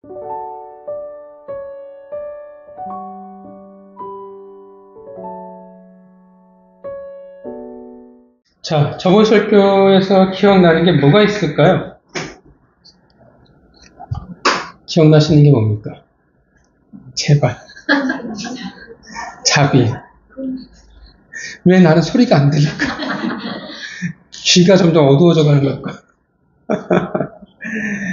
자, 저번 설교에서 기억나는 게 뭐가 있을까요? 기억나시는 게 뭡니까? 제발. 자비. 왜 나는 소리가 안 들릴까? 귀가 점점 어두워져 가는 걸까?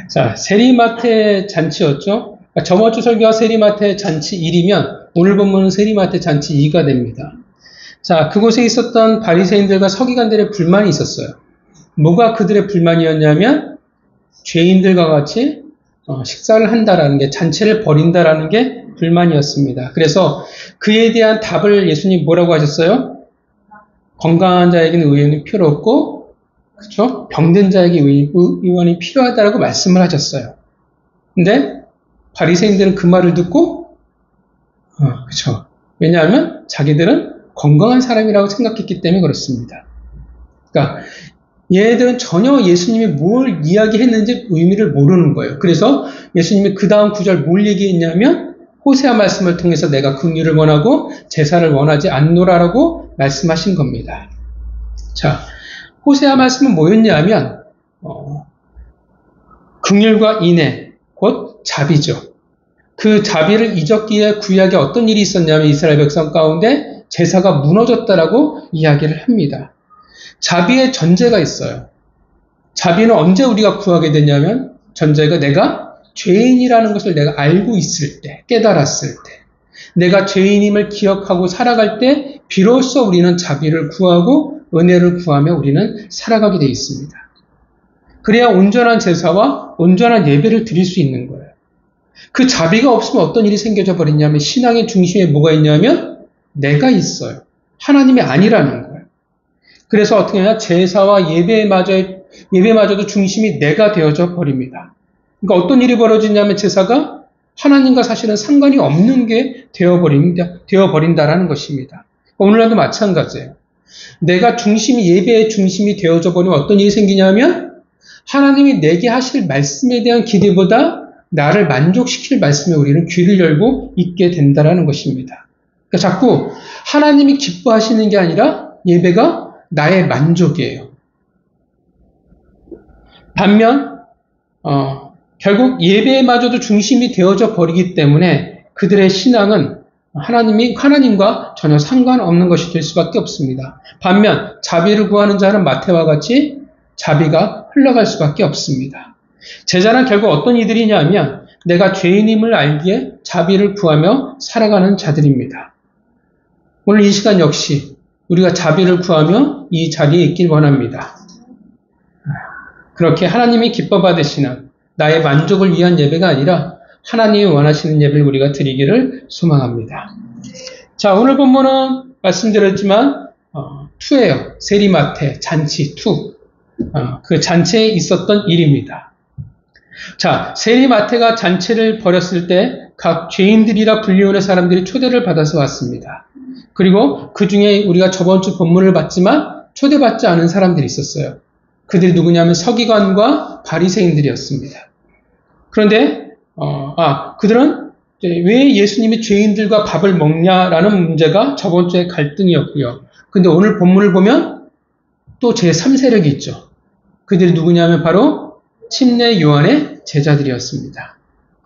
자, 세리마테 잔치였죠? 저번 주 설교가 세리마테 잔치 1이면 오늘 본문은 세리마테 잔치 2가 됩니다. 자, 그곳에 있었던 바리새인들과 서기관들의 불만이 있었어요. 뭐가 그들의 불만이었냐면 죄인들과 같이 식사를 한다라는 게, 잔치를 벌인다라는 게 불만이었습니다. 그래서 그에 대한 답을 예수님 뭐라고 하셨어요? 건강한 자에게는 의원이 필요 없고, 그렇죠? 병든 자에게 의원이 필요하다라고 말씀을 하셨어요. 근데 바리새인들은 그 말을 듣고, 그렇죠? 왜냐하면 자기들은 건강한 사람이라고 생각했기 때문에 그렇습니다. 그러니까 얘들은 전혀 예수님이 뭘 이야기했는지 의미를 모르는 거예요. 그래서 예수님이 그 다음 구절 뭘 얘기했냐면 호세아 말씀을 통해서 내가 긍휼을 원하고 제사를 원하지 않노라라고 말씀하신 겁니다. 자, 호세아 말씀은 뭐였냐면 긍휼과 인애, 곧 자비죠. 그 자비를 잊었기에 구약에 어떤 일이 있었냐면 이스라엘 백성 가운데 제사가 무너졌다라고 이야기를 합니다. 자비의 전제가 있어요. 자비는 언제 우리가 구하게 되냐면 전제가 내가 죄인이라는 것을 내가 알고 있을 때, 깨달았을 때, 내가 죄인임을 기억하고 살아갈 때 비로소 우리는 자비를 구하고 은혜를 구하며 우리는 살아가게 되어 있습니다. 그래야 온전한 제사와 온전한 예배를 드릴 수 있는 거예요. 그 자비가 없으면 어떤 일이 생겨져 버리냐면 신앙의 중심에 뭐가 있냐면 내가 있어요. 하나님이 아니라는 거예요. 그래서 어떻게 하냐? 제사와 예배마저도 중심이 내가 되어져 버립니다. 그러니까 어떤 일이 벌어지냐면 제사가 하나님과 사실은 상관이 없는 게 되어버린다라는 것입니다. 오늘날도 마찬가지예요. 내가 예배의 중심이 되어져 버리면 어떤 일이 생기냐면 하나님이 내게 하실 말씀에 대한 기대보다 나를 만족시킬 말씀에 우리는 귀를 열고 있게 된다라는 것입니다. 그러니까 자꾸 하나님이 기뻐하시는 게 아니라 예배가 나의 만족이에요. 반면 결국 예배마저도 중심이 되어져 버리기 때문에 그들의 신앙은 하나님과 전혀 상관없는 것이 될 수밖에 없습니다. 반면 자비를 구하는 자는 마태와 같이 자비가 흘러갈 수밖에 없습니다. 제자는 결국 어떤 이들이냐면 내가 죄인임을 알기에 자비를 구하며 살아가는 자들입니다. 오늘 이 시간 역시 우리가 자비를 구하며 이 자리에 있길 원합니다. 그렇게 하나님이 기뻐 받으시는 나의 만족을 위한 예배가 아니라 하나님이 원하시는 예배를 우리가 드리기를 소망합니다. 자, 오늘 본문은 말씀드렸지만 2예요. 세리마테 잔치 2. 그 잔치에 있었던 일입니다. 자, 세리마테가 잔치를 벌였을 때 각 죄인들이라 불리우는 사람들이 초대를 받아서 왔습니다. 그리고 그 중에 우리가 저번 주 본문을 봤지만 초대받지 않은 사람들이 있었어요. 그들이 누구냐면 서기관과 바리새인들이었습니다. 그런데 그들은 왜 예수님이 죄인들과 밥을 먹냐라는 문제가 저번 주에 갈등이었고요. 근데 오늘 본문을 보면 또 제3세력이 있죠. 그들이 누구냐면 바로 침례 요한의 제자들이었습니다.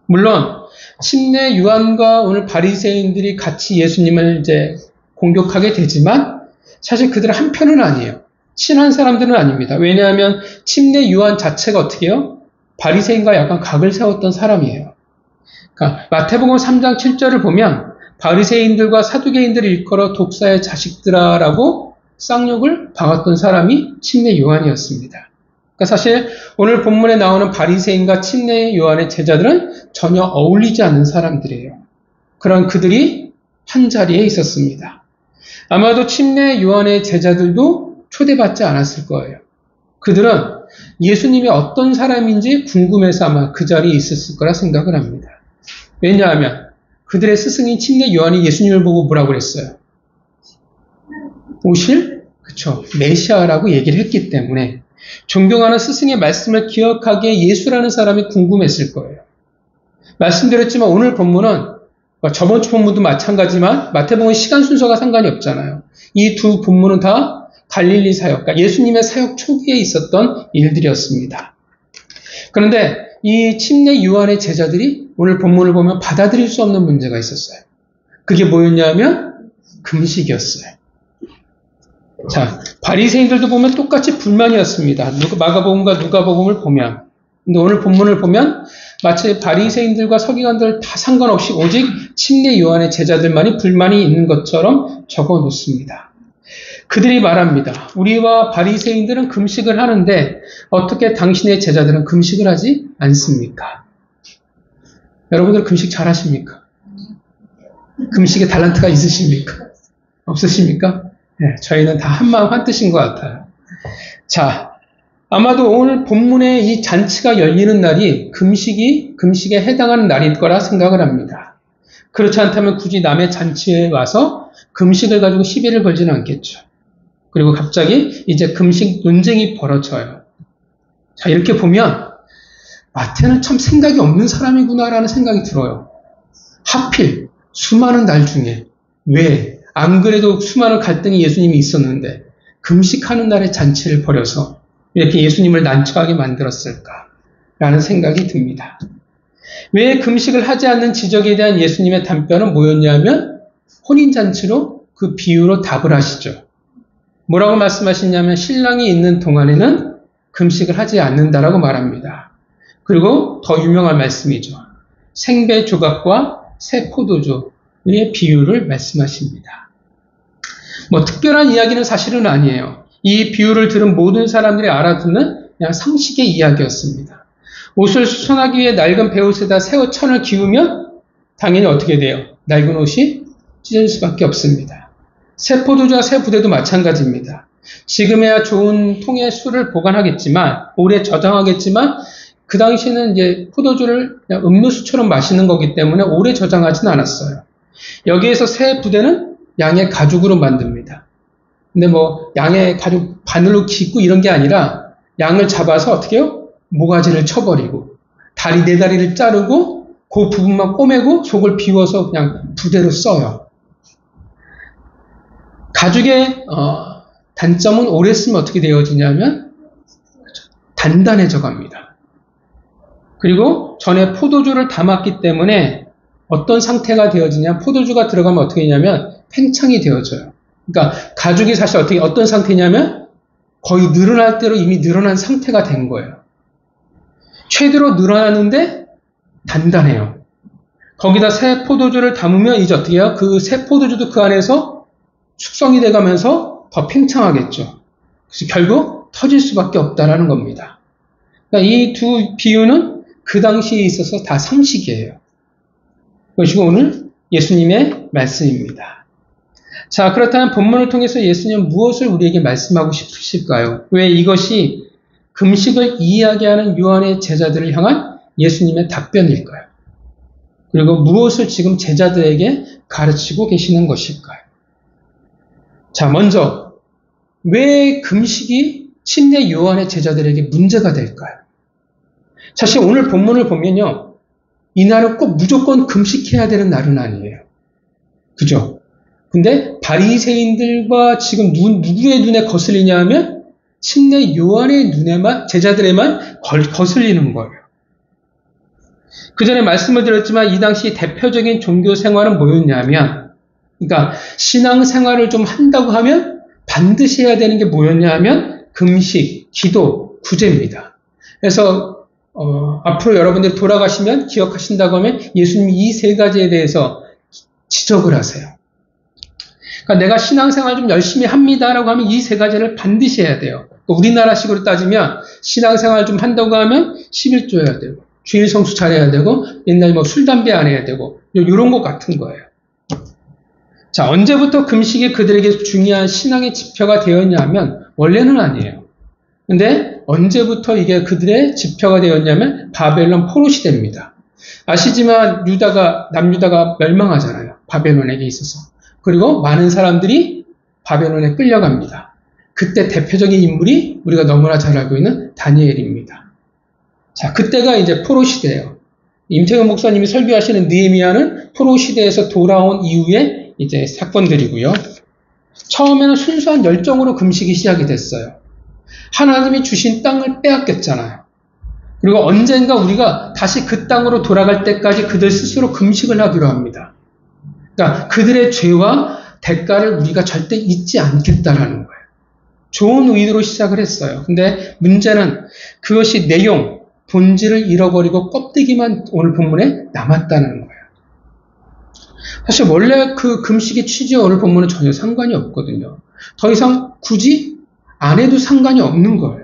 물론 침례 요한과 오늘 바리새인들이 같이 예수님을 이제 공격하게 되지만 사실 그들은 한 편은 아니에요. 친한 사람들은 아닙니다. 왜냐하면 침례 요한 자체가 어떻게 해요? 바리새인과 약간 각을 세웠던 사람이에요. 그러니까 마태복음 3장 7절을 보면 바리새인들과 사두개인들을 일컬어 독사의 자식들아라고 쌍욕을 박았던 사람이 침례 요한이었습니다. 그러니까 사실 오늘 본문에 나오는 바리새인과 침례 요한의 제자들은 전혀 어울리지 않는 사람들이에요. 그런 그들이 한 자리에 있었습니다. 아마도 침례 요한의 제자들도 초대받지 않았을 거예요. 그들은 예수님이 어떤 사람인지 궁금해서 아마 그 자리에 있었을 거라 생각을 합니다. 왜냐하면 그들의 스승인 침례 요한이 예수님을 보고 뭐라고 그랬어요? 오실? 그쵸. 메시아라고 얘기를 했기 때문에 존경하는 스승의 말씀을 기억하기에 예수라는 사람이 궁금했을 거예요. 말씀드렸지만 오늘 본문은 저번 주 본문도 마찬가지지만 마태복음 시간 순서가 상관이 없잖아요. 이 두 본문은 다 갈릴리 사역, 그러니까 예수님의 사역 초기에 있었던 일들이었습니다. 그런데 이 침례 요한의 제자들이 오늘 본문을 보면 받아들일 수 없는 문제가 있었어요. 그게 뭐였냐면 금식이었어요. 자, 바리새인들도 보면 똑같이 불만이었습니다. 마가복음과 누가복음을 보면. 근데 오늘 본문을 보면 마치 바리새인들과 서기관들 다 상관없이 오직 침례 요한의 제자들만이 불만이 있는 것처럼 적어 놓습니다. 그들이 말합니다. 우리와 바리새인들은 금식을 하는데 어떻게 당신의 제자들은 금식을 하지 않습니까? 여러분들 금식 잘 하십니까? 금식에 달란트가 있으십니까? 없으십니까? 네, 저희는 다 한마음 한뜻인 것 같아요. 자, 아마도 오늘 본문의 이 잔치가 열리는 날이 금식에 해당하는 날일 거라 생각을 합니다. 그렇지 않다면 굳이 남의 잔치에 와서 금식을 가지고 시비를 걸지는 않겠죠. 그리고 갑자기 이제 금식 논쟁이 벌어져요. 자, 이렇게 보면 마태는 참 생각이 없는 사람이구나라는 생각이 들어요. 하필 수많은 날 중에 왜 안 그래도 수많은 갈등이 예수님이 있었는데 금식하는 날에 잔치를 벌여서 이렇게 예수님을 난처하게 만들었을까라는 생각이 듭니다. 왜 금식을 하지 않는 지적에 대한 예수님의 답변은 뭐였냐면 혼인잔치로 그 비유로 답을 하시죠. 뭐라고 말씀하시냐면 신랑이 있는 동안에는 금식을 하지 않는다라고 말합니다. 그리고 더 유명한 말씀이죠. 생배 조각과 새 포도주의 비유를 말씀하십니다. 뭐 특별한 이야기는 사실은 아니에요. 이 비유를 들은 모든 사람들이 알아듣는 그냥 상식의 이야기였습니다. 옷을 수선하기 위해 낡은 베옷에다 새 천을 기우면 당연히 어떻게 돼요? 낡은 옷이 찢어질 수밖에 없습니다. 새 포도주와 새 부대도 마찬가지입니다. 지금에야 좋은 통에 술을 보관하겠지만, 오래 저장하겠지만, 그 당시에는 이제 포도주를 그냥 음료수처럼 마시는 거기 때문에 오래 저장하지는 않았어요. 여기에서 새 부대는 양의 가죽으로 만듭니다. 근데 뭐 양의 가죽 바늘로 깃고 이런 게 아니라 양을 잡아서 어떻게 해요? 모가지를 쳐버리고 다리 네 다리를 자르고 그 부분만 꼬매고 속을 비워서 그냥 부대로 써요. 가죽의 단점은 오래 쓰면 어떻게 되어지냐면 단단해져 갑니다. 그리고 전에 포도주를 담았기 때문에 어떤 상태가 되어지냐, 포도주가 들어가면 어떻게 되냐면 팽창이 되어져요. 그러니까 가죽이 사실 어떤 상태냐면 거의 늘어날 대로 이미 늘어난 상태가 된 거예요. 최대로 늘어나는데 단단해요. 거기다 새 포도주를 담으면 이제 어떻게 해요? 그 새 포도주도 그 안에서 숙성이 돼가면서 더 팽창하겠죠. 그래서 결국 터질 수밖에 없다라는 겁니다. 그러니까 이 두 비유는 그 당시에 있어서 다 상식이에요. 그것이 오늘 예수님의 말씀입니다. 자, 그렇다면 본문을 통해서 예수님은 무엇을 우리에게 말씀하고 싶으실까요? 왜 이것이 금식을 이야기하는 요한의 제자들을 향한 예수님의 답변일까요? 그리고 무엇을 지금 제자들에게 가르치고 계시는 것일까요? 자, 먼저 왜 금식이 침례 요한의 제자들에게 문제가 될까요? 사실 오늘 본문을 보면요, 이날은 꼭 무조건 금식해야 되는 날은 아니에요. 그죠? 근데 바리새인들과 지금 누구의 눈에 거슬리냐 하면 침례 요한의 눈에만, 제자들에만 거슬리는 거예요. 그 전에 말씀을 드렸지만 이 당시 대표적인 종교 생활은 뭐였냐면, 그러니까 신앙 생활을 좀 한다고 하면 반드시 해야 되는 게 뭐였냐 하면 금식, 기도, 구제입니다. 그래서 앞으로 여러분들이 돌아가시면 기억하신다고 하면 예수님이 이 세 가지에 대해서 지적을 하세요. 그러니까 내가 신앙생활 좀 열심히 합니다라고 하면 이 세 가지를 반드시 해야 돼요. 우리나라식으로 따지면 신앙생활 좀 한다고 하면 11조 해야 되고 주일 성수 잘해야 되고 옛날에 뭐 술, 담배 안 해야 되고 이런 것 같은 거예요. 자, 언제부터 금식이 그들에게 중요한 신앙의 지표가 되었냐 하면 원래는 아니에요. 근데 언제부터 이게 그들의 지표가 되었냐면 바벨론 포로 시대입니다. 아시지만 남유다가 멸망하잖아요. 바벨론에게 있어서. 그리고 많은 사람들이 바벨론에 끌려갑니다. 그때 대표적인 인물이 우리가 너무나 잘 알고 있는 다니엘입니다. 자, 그때가 이제 포로 시대예요. 임태근 목사님이 설교하시는 느헤미야는 포로 시대에서 돌아온 이후에 이제 사건들이고요. 처음에는 순수한 열정으로 금식이 시작이 됐어요. 하나님이 주신 땅을 빼앗겼잖아요. 그리고 언젠가 우리가 다시 그 땅으로 돌아갈 때까지 그들 스스로 금식을 하기로 합니다. 그러니까 그들의 죄와 대가를 우리가 절대 잊지 않겠다라는 거예요. 좋은 의도로 시작을 했어요. 근데 문제는 그것이 내용, 본질을 잃어버리고 껍데기만 오늘 본문에 남았다는 거예요. 사실 원래 그 금식의 취지와 오늘 본문은 전혀 상관이 없거든요. 더 이상 굳이 안 해도 상관이 없는 거예요.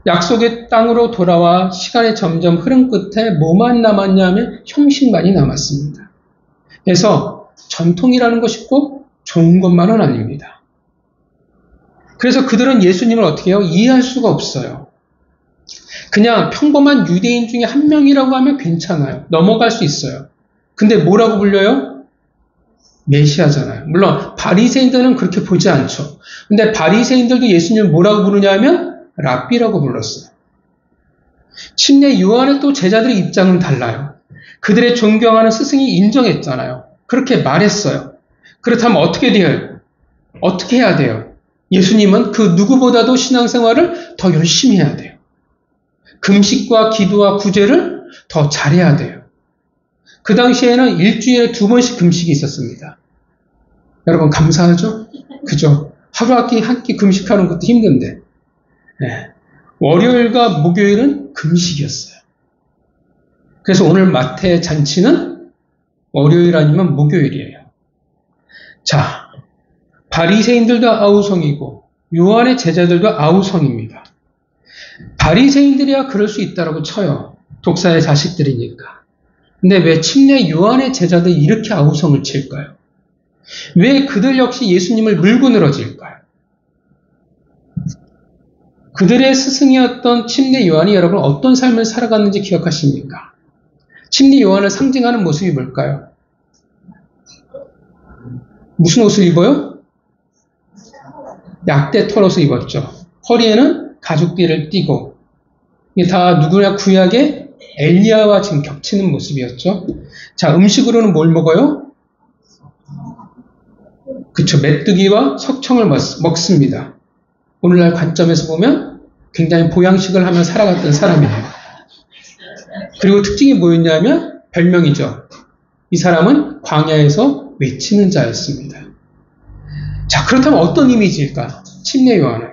약속의 땅으로 돌아와 시간의 점점 흐름 끝에 뭐만 남았냐면 형식만이 남았습니다. 그래서 전통이라는 것이 꼭 좋은 것만은 아닙니다. 그래서 그들은 예수님을 어떻게 해요? 이해할 수가 없어요. 그냥 평범한 유대인 중에 한 명이라고 하면 괜찮아요. 넘어갈 수 있어요. 근데 뭐라고 불려요? 메시아잖아요. 물론 바리새인들은 그렇게 보지 않죠. 근데 바리새인들도 예수님을 뭐라고 부르냐면 랍비라고 불렀어요. 침례 요한의 또 제자들의 입장은 달라요. 그들의 존경하는 스승이 인정했잖아요. 그렇게 말했어요. 그렇다면 어떻게 돼요? 어떻게 해야 돼요? 예수님은 그 누구보다도 신앙생활을 더 열심히 해야 돼요. 금식과 기도와 구제를 더 잘해야 돼요. 그 당시에는 일주일에 2번씩 금식이 있었습니다. 여러분 감사하죠? 그죠? 하루 한 끼 금식하는 것도 힘든데. 네. 월요일과 목요일은 금식이었어요. 그래서 오늘 마태 잔치는 월요일 아니면 목요일이에요. 자, 바리새인들도 아우성이고 요한의 제자들도 아우성입니다. 바리새인들이야 그럴 수 있다라고 쳐요. 독사의 자식들이니까. 근데 왜 침례 요한의 제자들이 이렇게 아우성을 칠까요? 왜 그들 역시 예수님을 물고 늘어질까요? 그들의 스승이었던 침례 요한이 여러분 어떤 삶을 살아갔는지 기억하십니까? 침례 요한을 상징하는 모습이 뭘까요? 무슨 옷을 입어요? 약대 털옷을 입었죠. 허리에는 가죽띠를 띠고 이게 다 누구나 구약의 엘리야와 지금 겹치는 모습이었죠. 자, 음식으로는 뭘 먹어요? 그쵸, 메뚜기와 석청을 먹습니다. 오늘날 관점에서 보면 굉장히 보양식을 하며 살아갔던 사람이에요. 그리고 특징이 뭐였냐면 별명이죠. 이 사람은 광야에서 외치는 자였습니다. 자, 그렇다면 어떤 이미지일까? 침례 요한은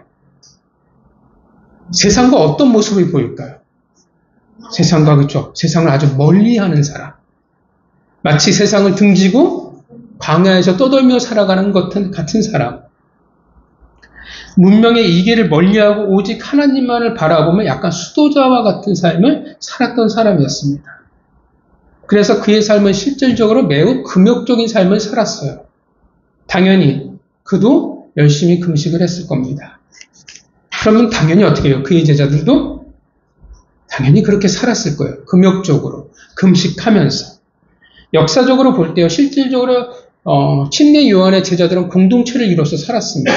세상과 어떤 모습을 보일까요? 세상과 그쵸? 세상을 아주 멀리하는 사람. 마치 세상을 등지고 광야에서 떠돌며 살아가는 것 같은 사람. 문명의 이계를 멀리하고 오직 하나님만을 바라보며 약간 수도자와 같은 삶을 살았던 사람이었습니다. 그래서 그의 삶은 실질적으로 매우 금욕적인 삶을 살았어요. 당연히 그도 열심히 금식을 했을 겁니다. 그러면 당연히 어떻게 해요? 그의 제자들도 당연히 그렇게 살았을 거예요. 금욕적으로 금식하면서. 역사적으로 볼 때요. 실질적으로 침례 요한의 제자들은 공동체를 이뤄서 살았습니다.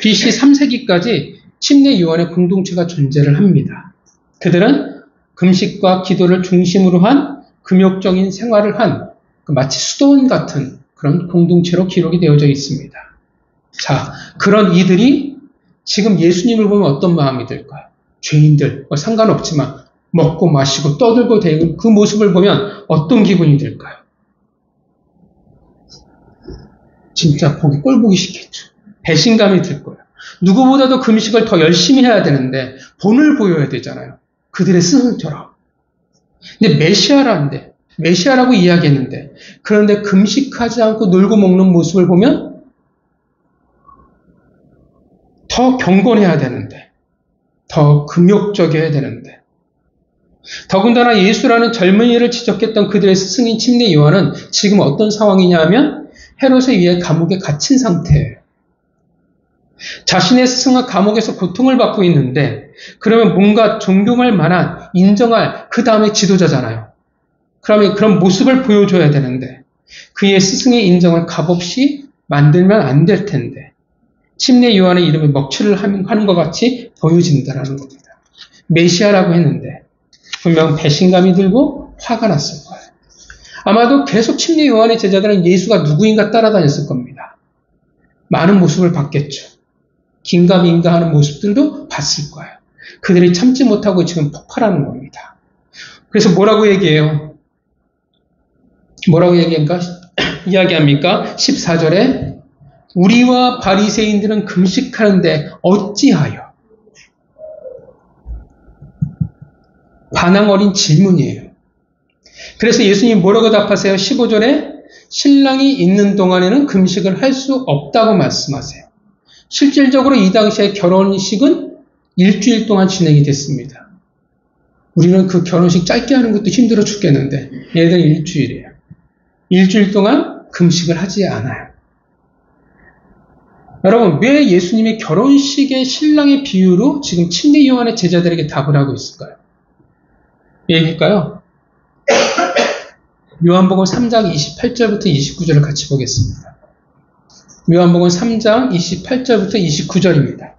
BC 3세기까지 침례 요한의 공동체가 존재를 합니다. 그들은 금식과 기도를 중심으로 한 금욕적인 생활을 한 마치 수도원 같은 그런 공동체로 기록이 되어져 있습니다. 자, 그런 이들이 지금 예수님을 보면 어떤 마음이 들까요? 죄인들, 상관없지만 먹고 마시고 떠들고 대고 그 모습을 보면 어떤 기분이 들까요? 진짜 꼴보기 싫겠죠. 배신감이 들 거예요. 누구보다도 금식을 더 열심히 해야 되는데 본을 보여야 되잖아요. 그들의 스승처럼. 근데 메시아라는데, 메시아라고 이야기했는데, 그런데 금식하지 않고 놀고 먹는 모습을 보면 더 경건해야 되는데, 더 금욕적이어야 되는데, 더군다나 예수라는 젊은이를 지적했던 그들의 스승인 침례 요한은 지금 어떤 상황이냐면 헤롯에 의해 감옥에 갇힌 상태예요. 자신의 스승은 감옥에서 고통을 받고 있는데 그러면 뭔가 존경할 만한, 인정할 그 다음에 지도자잖아요. 그러면 그런 모습을 보여줘야 되는데 그의 스승의 인정을 값없이 만들면 안 될 텐데 침례 요한의 이름에 먹칠을 하는 것 같이 보여진다라는 겁니다. 메시아라고 했는데 분명 배신감이 들고 화가 났을 거예요. 아마도 계속 침례 요한의 제자들은 예수가 누구인가 따라다녔을 겁니다. 많은 모습을 봤겠죠. 긴가민가 하는 모습들도 봤을 거예요. 그들이 참지 못하고 지금 폭발하는 겁니다. 그래서 뭐라고 얘기해요? 뭐라고 이야기합니까? 14절에 우리와 바리새인들은 금식하는데 어찌하여? 반항 어린 질문이에요. 그래서 예수님이 뭐라고 답하세요? 15절에 신랑이 있는 동안에는 금식을 할 수 없다고 말씀하세요. 실질적으로 이 당시에 결혼식은 일주일 동안 진행이 됐습니다. 우리는 그 결혼식 짧게 하는 것도 힘들어 죽겠는데 얘들은 일주일이에요. 일주일 동안 금식을 하지 않아요. 여러분, 왜 예수님이 결혼식의 신랑의 비유로 지금 침례 요한의 제자들에게 답을 하고 있을까요? 왜 얘기일까요? 요한복음 3장 28절부터 29절을 같이 보겠습니다. 요한복음 3장 28절부터 29절입니다.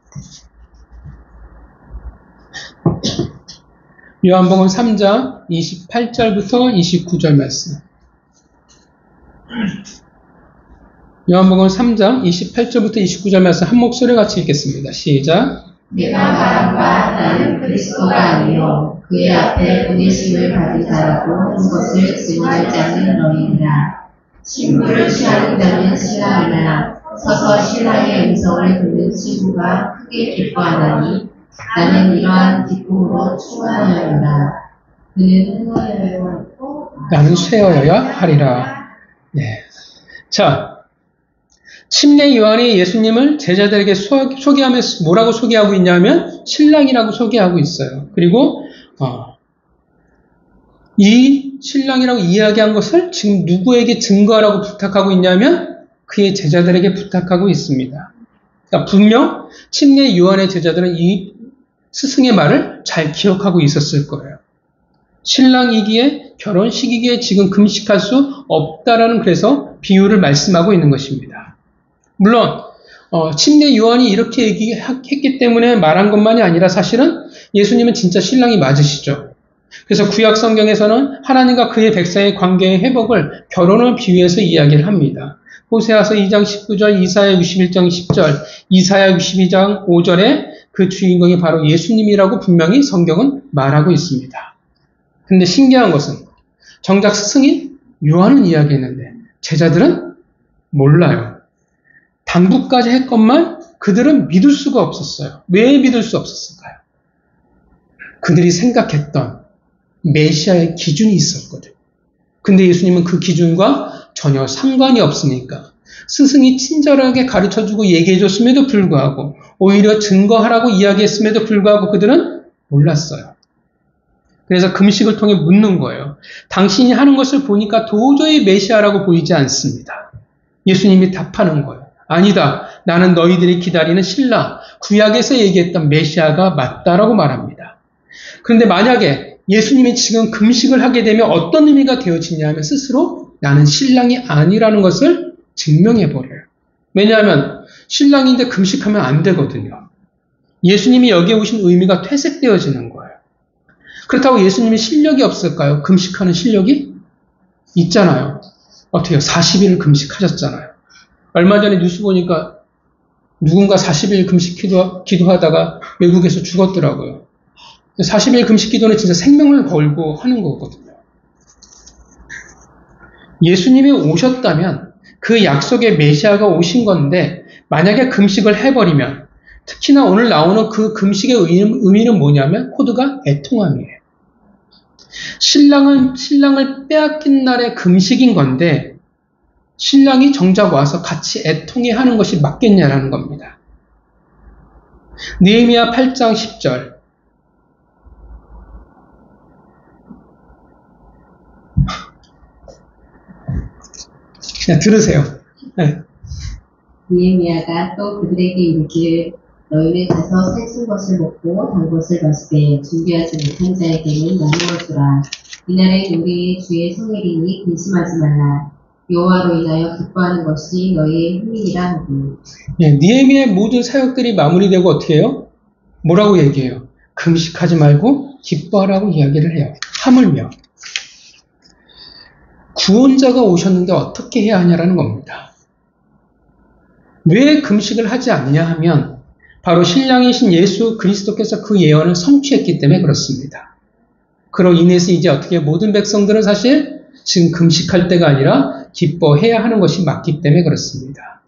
요한복음 3장 28절부터 29절 말씀. 요한복음 3장 28절부터 29절 말씀 한 목소리 같이 읽겠습니다. 시작. 내가 말한 바 나는 그리스도가 아니요 그의 앞에 보내심을 받은 자라고 한 것을 증언하지 않는 너희니라. 신부를 취하는 자는 신랑이나 서서 신랑의 음성을 듣는 친구가 크게 기뻐하나니 나는 이러한 기쁨으로 충만하여라. 그는 흥하여야 하고 나는 쇠하여야 하리라. 예. 자, 침례 요한이 예수님을 제자들에게 소개하면서 뭐라고 소개하고 있냐면 신랑이라고 소개하고 있어요. 그리고 이 신랑이라고 이야기한 것을 지금 누구에게 증거하라고 부탁하고 있냐면 그의 제자들에게 부탁하고 있습니다. 그러니까 분명 침례 요한의 제자들은 이 스승의 말을 잘 기억하고 있었을 거예요. 신랑이기에 결혼식이기에 지금 금식할 수 없다라는 그래서 비유를 말씀하고 있는 것입니다. 물론 침례 요한이 이렇게 얘기했기 때문에 말한 것만이 아니라 사실은 예수님은 진짜 신랑이 맞으시죠. 그래서 구약 성경에서는 하나님과 그의 백성의 관계의 회복을 결혼을 비유해서 이야기를 합니다. 호세아서 2장 19절, 이사야 61장 10절, 이사야 62장 5절에 그 주인공이 바로 예수님이라고 분명히 성경은 말하고 있습니다. 근데 신기한 것은 정작 스승인 요한은 이야기했는데 제자들은 몰라요. 당부까지 했건만 그들은 믿을 수가 없었어요. 왜 믿을 수 없었을까요? 그들이 생각했던 메시아의 기준이 있었거든요. 근데 예수님은 그 기준과 전혀 상관이 없으니까 스승이 친절하게 가르쳐주고 얘기해줬음에도 불구하고 오히려 증거하라고 이야기했음에도 불구하고 그들은 몰랐어요. 그래서 금식을 통해 묻는 거예요. 당신이 하는 것을 보니까 도저히 메시아라고 보이지 않습니다. 예수님이 답하는 거예요. 아니다. 나는 너희들이 기다리는 신라, 구약에서 얘기했던 메시아가 맞다라고 말합니다. 그런데 만약에 예수님이 지금 금식을 하게 되면 어떤 의미가 되어지냐 하면 스스로 나는 신랑이 아니라는 것을 증명해버려요. 왜냐하면 신랑인데 금식하면 안 되거든요. 예수님이 여기에 오신 의미가 퇴색되어지는 거예요. 그렇다고 예수님이 실력이 없을까요? 금식하는 실력이 있잖아요. 어때요? 40일 금식하셨잖아요. 얼마 전에 뉴스 보니까 누군가 40일 금식 기도하다가 외국에서 죽었더라고요. 40일 금식 기도는 진짜 생명을 걸고 하는 거거든요. 예수님이 오셨다면 그 약속의 메시아가 오신 건데 만약에 금식을 해버리면 특히나 오늘 나오는 그 금식의 의미는 뭐냐면 코드가 애통함이에요. 신랑을 빼앗긴 날의 금식인 건데 신랑이 정작 와서 같이 애통해 하는 것이 맞겠냐라는 겁니다. 느헤미야 8장 10절. 그냥 들으세요. 네. 느헤미야가 또 그들에게 이르기를 너희는 가서 살찐 것을 먹고 단 것을 마시되 준비하지 못한 자에게는 나누어 주라. 이날은 우리의 주의 성일이니 근심하지 말라. 여호와로 인하여 기뻐하는 것이 너희의 힘이니라 하고. 예, 느헤미야의 모든 사역들이 마무리되고 어떻게 해요? 뭐라고 얘기해요? 금식하지 말고 기뻐하라고 이야기를 해요. 하물며 구원자가 오셨는데 어떻게 해야 하냐라는 겁니다. 왜 금식을 하지 않냐 하면 바로 신랑이신 예수 그리스도께서 그 예언을 성취했기 때문에 그렇습니다. 그로 인해서 이제 어떻게 모든 백성들은 사실 지금 금식할 때가 아니라 기뻐해야 하는 것이 맞기 때문에 그렇습니다.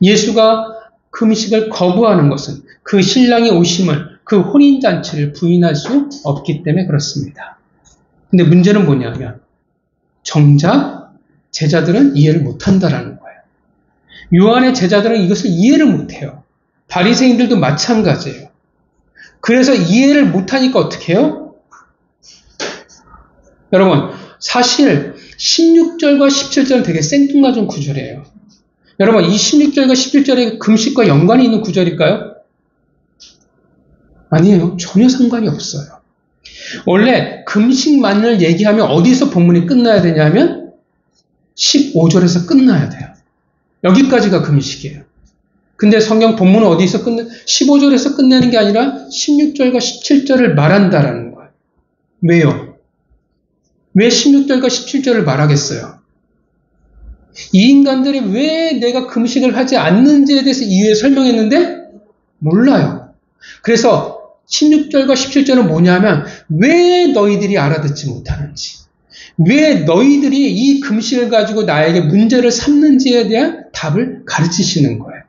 예수가 금식을 거부하는 것은 그 신랑이 오심을, 그 혼인잔치를 부인할 수 없기 때문에 그렇습니다. 근데 문제는 뭐냐면 정작 제자들은 이해를 못한다라는 거예요. 요한의 제자들은 이것을 이해를 못해요. 바리새인들도 마찬가지예요. 그래서 이해를 못하니까 어떻게 해요? 여러분, 사실 16절과 17절은 되게 생뚱맞은 구절이에요. 여러분, 이 16절과 17절이 금식과 연관이 있는 구절일까요? 아니에요. 전혀 상관이 없어요. 원래 금식만을 얘기하면 어디서 본문이 끝나야 되냐면 15절에서 끝나야 돼요. 여기까지가 금식이에요. 근데 성경 본문은 어디서 15절에서 끝내는 게 아니라 16절과 17절을 말한다라는 거예요. 왜요? 왜 16절과 17절을 말하겠어요? 이 인간들이 왜 내가 금식을 하지 않는지에 대해서 이유에 설명했는데 몰라요. 그래서 16절과 17절은 뭐냐면 왜 너희들이 알아듣지 못하는지, 왜 너희들이 이 금식을 가지고 나에게 문제를 삼는지에 대한 답을 가르치시는 거예요.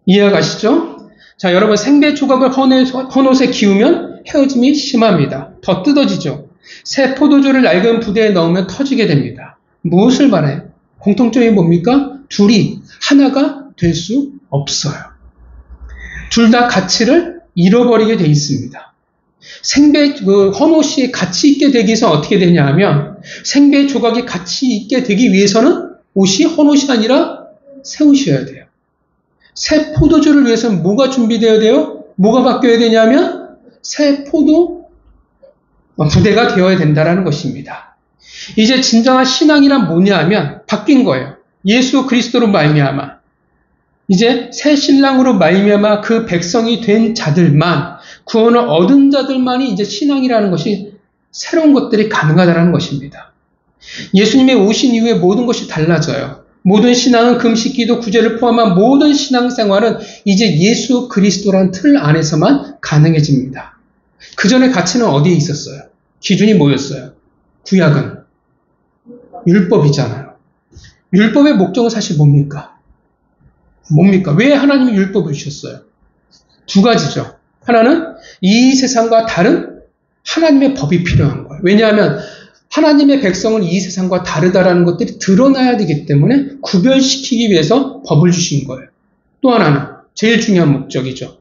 이해가 가시죠? 자, 여러분, 생배 조각을 헌옷에 기우면 헤어짐이 심합니다. 더 뜯어지죠. 새 포도주를 낡은 부대에 넣으면 터지게 됩니다. 무엇을 말해요? 공통점이 뭡니까? 둘이 하나가 될 수 없어요. 둘 다 가치를 잃어버리게 돼 있습니다. 생배 헌옷이 가치 있게 되기 위해서 어떻게 되냐 하면 생배 조각이 가치 있게 되기 위해서는 옷이 헌옷이 아니라 새 옷이어야 돼요. 새 포도주를 위해서는 뭐가 준비되어야 돼요? 뭐가 바뀌어야 되냐면 새 포도 부대가 되어야 된다는 것입니다. 이제 진정한 신앙이란 뭐냐 하면 바뀐 거예요. 예수 그리스도로 말미암아 이제 새 신랑으로 말미암아 그 백성이 된 자들만, 구원을 얻은 자들만이 이제 신앙이라는 것이 새로운 것들이 가능하다는 것입니다. 예수님의 오신 이후에 모든 것이 달라져요. 모든 신앙은 금식, 기도, 구제를 포함한 모든 신앙생활은 이제 예수 그리스도라는 틀 안에서만 가능해집니다. 그 전에 가치는 어디에 있었어요? 기준이 뭐였어요? 구약은 율법이잖아요. 율법의 목적은 사실 뭡니까? 왜 하나님이 율법을 주셨어요? 두 가지죠. 하나는 이 세상과 다른 하나님의 법이 필요한 거예요. 왜냐하면 하나님의 백성은 이 세상과 다르다라는 것들이 드러나야 되기 때문에 구별시키기 위해서 법을 주신 거예요. 또 하나는 제일 중요한 목적이죠.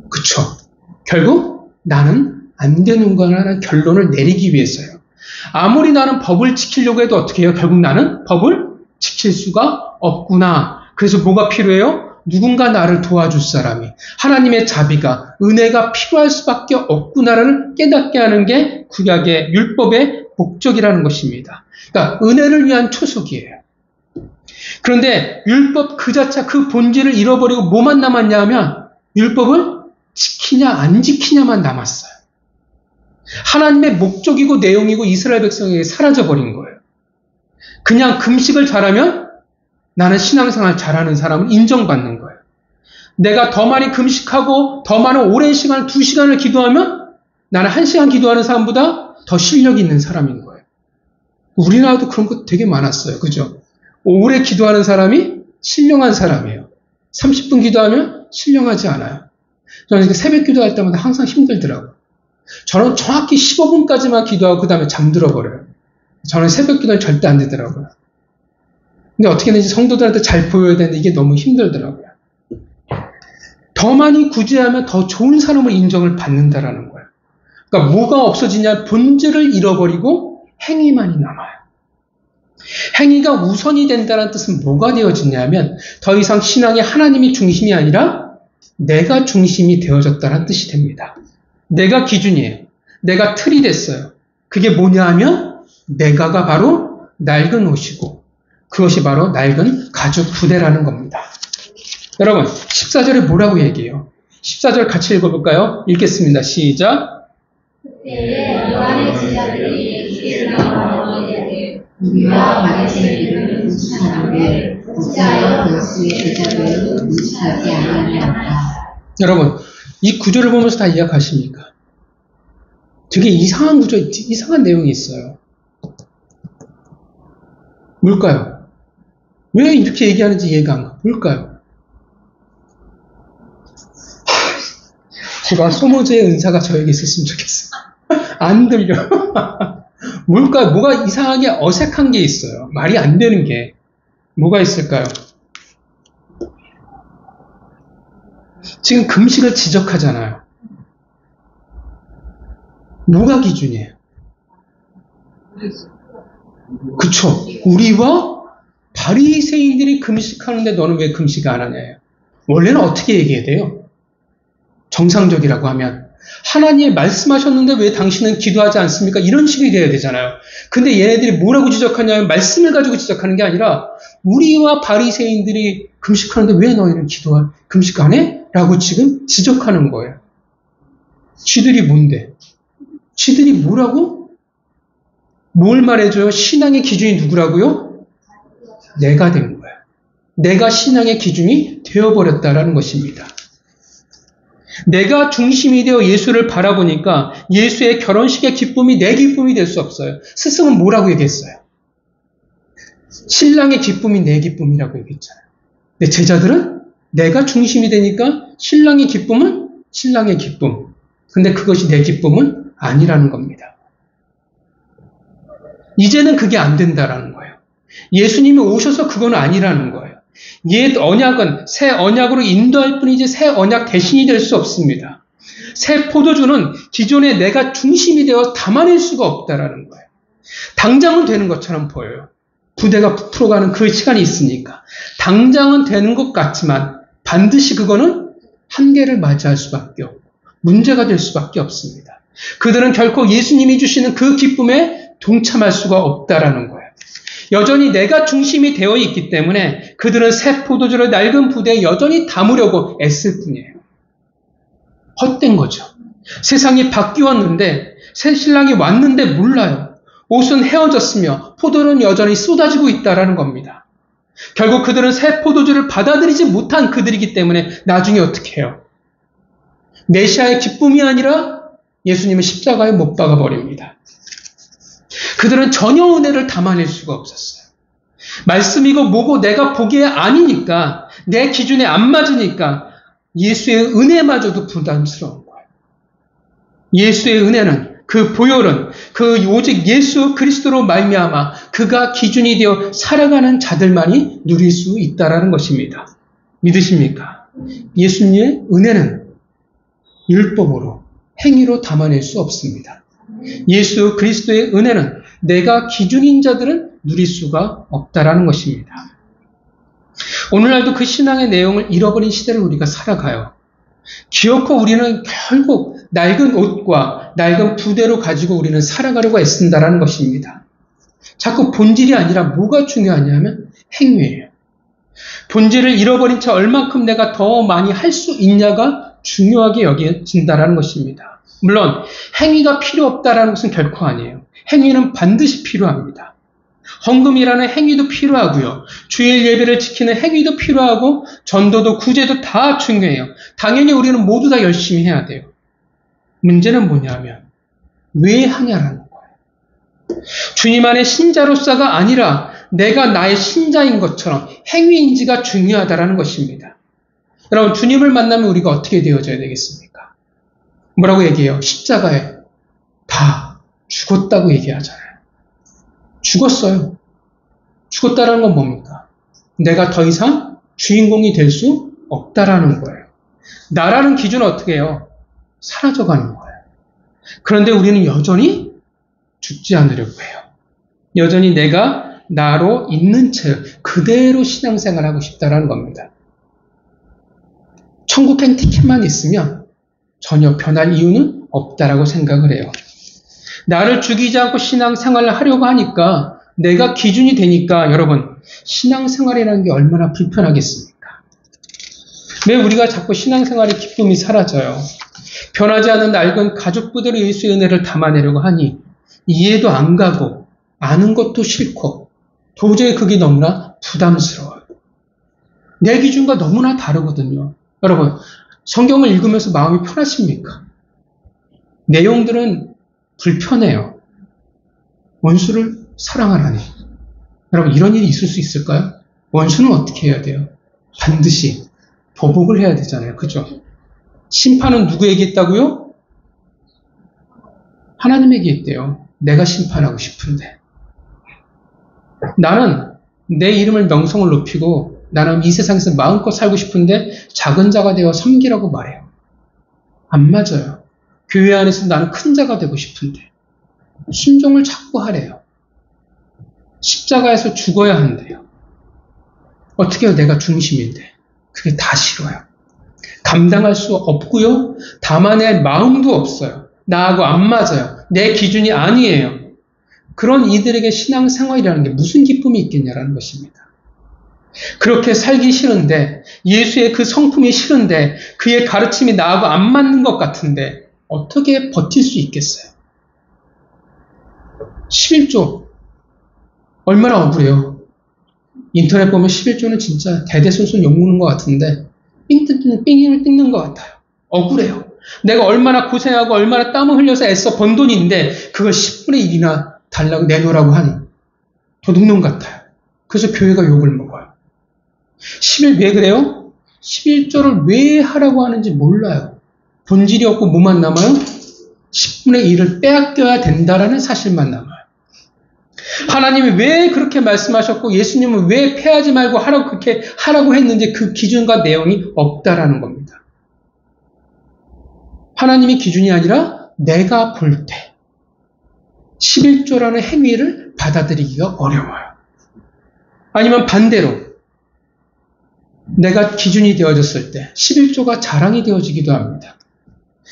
그쵸? 결국 나는 안 되는구나라는 결론을 내리기 위해서요. 아무리 나는 법을 지키려고 해도 어떻게 해요? 결국 나는 법을 지킬 수가 없구나. 그래서 뭐가 필요해요? 누군가 나를 도와줄 사람이, 하나님의 자비가, 은혜가 필요할 수밖에 없구나를 깨닫게 하는 게 구약의 율법의 목적이라는 것입니다. 그러니까 은혜를 위한 초석이에요. 그런데 율법 그 자체, 그 본질을 잃어버리고 뭐만 남았냐 하면 율법을 지키냐 안 지키냐만 남았어요. 하나님의 목적이고 내용이고 이스라엘 백성에게 사라져버린 거예요. 그냥 금식을 잘하면 나는 신앙생활 잘하는 사람을 인정받는 거예요. 내가 더 많이 금식하고 더 많은 오랜 시간, 2시간을 기도하면 나는 1시간 기도하는 사람보다 더 실력이 있는 사람인 거예요. 우리나라도 그런 거 되게 많았어요. 그죠? 오래 기도하는 사람이 신령한 사람이에요. 30분 기도하면 신령하지 않아요. 저는 새벽 기도할 때마다 항상 힘들더라고요. 저는 정확히 15분까지만 기도하고 그 다음에 잠들어 버려요. 저는 새벽 기도는 절대 안 되더라고요. 근데 어떻게든지 성도들한테 잘 보여야 되는데 이게 너무 힘들더라고요. 더 많이 구제하면 더 좋은 사람을 인정을 받는다라는 거예요. 그러니까 뭐가 없어지냐? 본질을 잃어버리고 행위만이 남아요. 행위가 우선이 된다는 뜻은 뭐가 되어지냐면 더 이상 신앙이 하나님이 중심이 아니라 내가 중심이 되어졌다는 뜻이 됩니다. 내가 기준이에요. 내가 틀이 됐어요. 그게 뭐냐 하면 내가가 바로 낡은 옷이고 그것이 바로 낡은 가죽 부대라는 겁니다. 여러분 14절에 뭐라고 얘기해요? 14절 같이 읽어볼까요? 읽겠습니다. 시작. 때에 요한의 제자들이 예수께로 나와오되 우리와 바리새인들은 문치하는데 어찌하여 그것의 제자들은 문치하지 아니하냐까. 여러분, 이 구조를 보면서 다 이해하십니까? 되게 이상한 구조, 이상한 내용이 있어요. 뭘까요? 왜 이렇게 얘기하는지 이해가 안 가. 뭘까요? 제발 소모제의 은사가 저에게 있었으면 좋겠어. 안 들려. 뭘까요? 뭐가 이상하게 어색한 게 있어요. 말이 안 되는 게. 뭐가 있을까요? 지금 금식을 지적하잖아요. 뭐가 기준이에요? 그쵸? 우리와 바리새인들이 금식하는데 너는 왜 금식 안 하냐예요. 원래는 어떻게 얘기해야 돼요? 정상적이라고 하면 하나님이 말씀하셨는데 왜 당신은 기도하지 않습니까? 이런 식이 돼야 되잖아요. 근데 얘네들이 뭐라고 지적하냐면 말씀을 가지고 지적하는 게 아니라 우리와 바리새인들이 금식하는데 왜 너희는 금식 안 해? 라고 지금 지적하는 거예요. 쥐들이 뭔데? 쥐들이 뭐라고? 뭘 말해줘요? 신앙의 기준이 누구라고요? 내가 된 거야. 내가 신앙의 기준이 되어버렸다라는 것입니다. 내가 중심이 되어 예수를 바라보니까 예수의 결혼식의 기쁨이 내 기쁨이 될 수 없어요. 스승은 뭐라고 얘기했어요? 신랑의 기쁨이 내 기쁨이라고 얘기했잖아요. 근데 제자들은 내가 중심이 되니까 신랑의 기쁨은 신랑의 기쁨. 근데 그것이 내 기쁨은 아니라는 겁니다. 이제는 그게 안 된다라는 거예요. 예수님이 오셔서 그건 아니라는 거예요. 옛 언약은 새 언약으로 인도할 뿐이지 새 언약 대신이 될 수 없습니다. 새 포도주는 기존에 내가 중심이 되어 담아낼 수가 없다라는 거예요. 당장은 되는 것처럼 보여요. 부대가 부풀어가는 그 시간이 있으니까. 당장은 되는 것 같지만 반드시 그거는 한계를 맞이할 수밖에 없고 문제가 될 수밖에 없습니다. 그들은 결코 예수님이 주시는 그 기쁨에 동참할 수가 없다라는 거예요. 여전히 내가 중심이 되어 있기 때문에 그들은 새 포도주를 낡은 부대에 여전히 담으려고 애쓸 뿐이에요. 헛된 거죠. 세상이 바뀌었는데 새 신랑이 왔는데 몰라요. 옷은 헤어졌으며 포도는 여전히 쏟아지고 있다라는 겁니다. 결국 그들은 새 포도주를 받아들이지 못한 그들이기 때문에 나중에 어떻게 해요? 메시아의 기쁨이 아니라 예수님은 십자가에 못 박아버립니다. 그들은 전혀 은혜를 담아낼 수가 없었어요. 말씀이고 뭐고 내가 보기에 아니니까 내 기준에 안 맞으니까 예수의 은혜마저도 부담스러운 거예요. 예수의 은혜는 그 보혈은 그 오직 예수 그리스도로 말미암아 그가 기준이 되어 살아가는 자들만이 누릴 수 있다라는 것입니다. 믿으십니까? 예수님의 은혜는 율법으로 행위로 담아낼 수 없습니다. 예수 그리스도의 은혜는 내가 기준인 자들은 누릴 수가 없다라는 것입니다. 오늘날도 그 신앙의 내용을 잃어버린 시대를 우리가 살아가요. 기어코 우리는 결국 낡은 옷과 낡은 부대로 가지고 우리는 살아가려고 애쓴다라는 것입니다. 자꾸 본질이 아니라 뭐가 중요하냐면 행위예요. 본질을 잃어버린 채 얼만큼 내가 더 많이 할 수 있냐가 중요하게 여겨진다라는 것입니다. 물론 행위가 필요 없다라는 것은 결코 아니에요. 행위는 반드시 필요합니다. 헌금이라는 행위도 필요하고요. 주일 예배를 지키는 행위도 필요하고 전도도 구제도 다 중요해요. 당연히 우리는 모두 다 열심히 해야 돼요. 문제는 뭐냐면 왜 하냐라는 거예요. 주님 안의 신자로서가 아니라 내가 나의 신자인 것처럼 행위인지가 중요하다라는 것입니다. 여러분 주님을 만나면 우리가 어떻게 되어져야 되겠습니까? 뭐라고 얘기해요? 십자가에 다 죽었다고 얘기하잖아요. 죽었어요. 죽었다라는 건 뭡니까? 내가 더 이상 주인공이 될 수 없다라는 거예요. 나라는 기준은 어떻게 해요? 사라져가는 거예요. 그런데 우리는 여전히 죽지 않으려고 해요. 여전히 내가 나로 있는 채 그대로 신앙생활하고 싶다라는 겁니다. 천국행 티켓만 있으면 전혀 변할 이유는 없다라고 생각을 해요. 나를 죽이지 않고 신앙생활을 하려고 하니까 내가 기준이 되니까 여러분 신앙생활이라는 게 얼마나 불편하겠습니까? 왜 우리가 자꾸 신앙생활의 기쁨이 사라져요? 변하지 않은 낡은 가죽부대로 예수의 은혜를 담아내려고 하니 이해도 안 가고 아는 것도 싫고 도저히 그게 너무나 부담스러워요. 내 기준과 너무나 다르거든요. 여러분, 성경을 읽으면서 마음이 편하십니까? 내용들은 불편해요. 원수를 사랑하라니. 여러분, 이런 일이 있을 수 있을까요? 원수는 어떻게 해야 돼요? 반드시 보복을 해야 되잖아요. 그죠? 심판은 누구에게 있다고요? 하나님에게 있대요. 내가 심판하고 싶은데. 나는 내 이름을 명성을 높이고 나는 이 세상에서 마음껏 살고 싶은데 작은 자가 되어 섬기라고 말해요. 안 맞아요. 교회 안에서 나는 큰 자가 되고 싶은데 순종을 자꾸 하래요. 십자가에서 죽어야 한대요. 어떻게 해요? 내가 중심인데. 그게 다 싫어요. 감당할 수 없고요. 다만 내 마음도 없어요. 나하고 안 맞아요. 내 기준이 아니에요. 그런 이들에게 신앙생활이라는 게 무슨 기쁨이 있겠냐라는 것입니다. 그렇게 살기 싫은데 예수의 그 성품이 싫은데 그의 가르침이 나하고 안 맞는 것 같은데 어떻게 버틸 수 있겠어요? 11조 얼마나 억울해요. 인터넷 보면 11조는 진짜 대대손손 욕먹는 것 같은데 삥을 뜯는 것 같아요. 억울해요. 내가 얼마나 고생하고 얼마나 땀을 흘려서 애써 번 돈인데 그걸 10분의 1이나 달라고 내놓으라고 하니 도둑놈 같아요. 그래서 교회가 욕을 먹어요. 11 왜 그래요? 11조를 왜 하라고 하는지 몰라요. 본질이 없고 뭐만 남아요? 10분의 1을 빼앗겨야 된다라는 사실만 남아요. 하나님이 왜 그렇게 말씀하셨고 예수님은 왜 패하지 말고 하라고 그렇게 하라고 했는지 그 기준과 내용이 없다라는 겁니다. 하나님이 기준이 아니라 내가 볼 때 11조라는 행위를 받아들이기가 어려워요. 아니면 반대로 내가 기준이 되어졌을 때 11조가 자랑이 되어지기도 합니다.